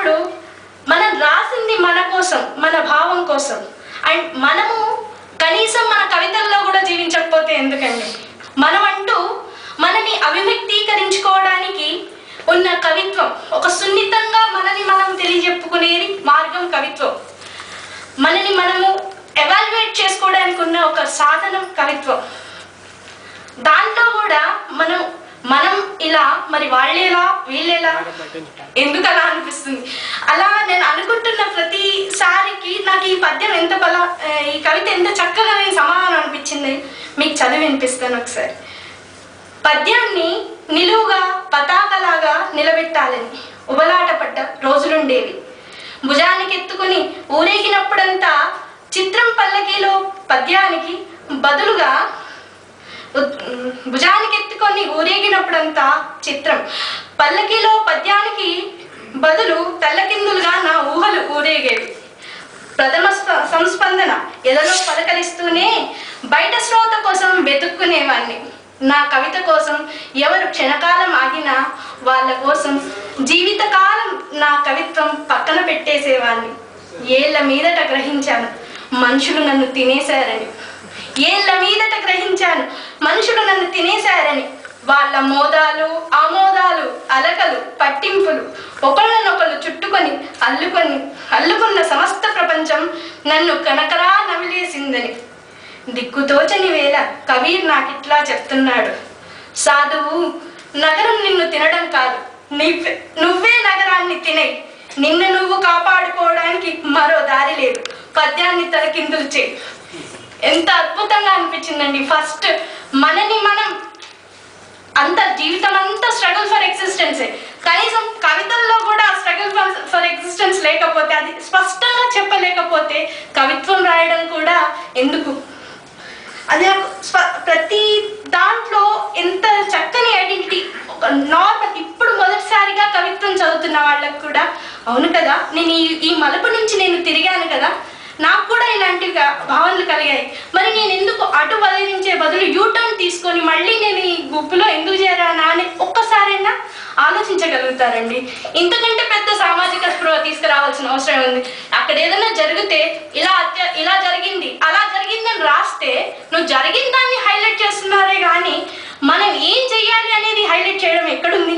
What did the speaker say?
అన్నప్పుడు మనం రాసింది మన కోసం, మన భావం కోసం. అండ్ మనము కనీసం మన కవితల్లో కూడా జీవించకపోతే ఎందుకండి? మనమంటూ మనని అభివ్యక్తీకరించుకోవడానికి ఉన్న కవిత్వం, ఒక సున్నితంగా మనని మనం తెలియజెప్పుకునేది మార్గం కవిత్వం. మనని మనము ఎవాల్యుయేట్ చేసుకోవడానికి ఉన్న ఒక సాధనం కవిత్వం. దాంట్లో కూడా మనం ఇలా మరి వాళ్ళేలా వీళ్ళేలా ఎందుకు అలా అనిపిస్తుంది. అలా నేను అనుకుంటున్న ప్రతిసారికి నాకు ఈ పద్యం ఈ కవిత ఎంత చక్కగా సమాధానం అనిపించింది. మీకు చదివి వినిపిస్తాను ఒకసారి. పద్యాన్ని నిలువుగా పతాకలాగా నిలబెట్టాలని ఉబలాట పడ్డ రోజులుండేవి. భుజానికి ఎత్తుకుని ఊరేగినప్పుడంతా చిత్రం పల్లకీలో పద్యానికి బదులుగా భుజానికి ఎత్తుకొని ఊరేగినప్పుడంతా చిత్రం పల్లకీలో పద్యానికి బదులు తల్లకిందులుగా నా ఊహలు ఊరేగేవి. ప్రథమ సంస్పందన ఎదలో పలకరిస్తూనే బయట శ్రోత కోసం వెతుక్కునేవాణ్ణి. నా కవిత కోసం ఎవరు క్షణకాలం ఆగినా వాళ్ళ కోసం జీవితకాలం నా కవిత్వం పక్కన పెట్టేసేవాణ్ణి. ఏళ్ల మీదట గ్రహించాను మనుషులు నన్ను తినేశారని. మనుషులు నన్ను తినేశారని. వాళ్ళ మోదాలు ఆమోదాలు అలకలు పట్టింపులు ఒకళ్ళనొకళ్ళు చుట్టుకొని అల్లుకున్న సమస్త ప్రపంచం నన్ను కనకరా నవిలేసిందని. దిక్కుతోచని వేళ కబీర్ నాకిట్లా చెప్తున్నాడు, సాధువు నగరం నిన్ను తినడం కాదు, నువ్వే నగరాన్ని తినే. నిన్ను నువ్వు కాపాడుకోవడానికి మరో దారి లేదు. పద్యాన్ని తలకిందులు చేయి. ఎంత అద్భుతంగా అనిపించిందండి. ఫస్ట్ మనని మనం అంత జీవితం అంతా స్ట్రగుల్ ఫర్ ఎగ్జిస్టెన్సే. కనీసం కవితల్లో కూడా స్ట్రగుల్ ఫర్ ఎగ్జిస్టెన్స్ లేకపోతే, అది స్పష్టంగా చెప్పలేకపోతే కవిత్వం రాయడం కూడా ఎందుకు? అది ప్రతి దాంట్లో ఎంత చక్కని ఐడెంటిటీ. ఒక నార్మల్ ఇప్పుడు మొదటిసారిగా కవిత్వం చదువుతున్న వాళ్ళకు కూడా అవును కదా, నేను ఈ మలుపు నుంచి నేను తిరిగాను కదా, నాకు కూడా ఇలాంటి భావనలు కలిగాయి, మరి నేను ఎందుకు అటు వదిలించే బదులు యూటర్న్ తీసుకొని మళ్ళీ నేను ఈ గుంపులో ఎందుకు చేరానా అని ఒక్కసారైనా ఆలోచించగలుగుతారండి. ఇంతకంటే పెద్ద సామాజిక స్పృహ తీసుకురావాల్సిన అవసరం ఉంది. అక్కడ ఏదైనా జరిగితే ఇలా జరిగింది అలా జరిగిందని రాస్తే నువ్వు జరిగిన దాన్ని హైలైట్ చేస్తున్నారే కానీ మనం ఏం చెయ్యాలి అనేది హైలైట్ చేయడం ఎక్కడుంది?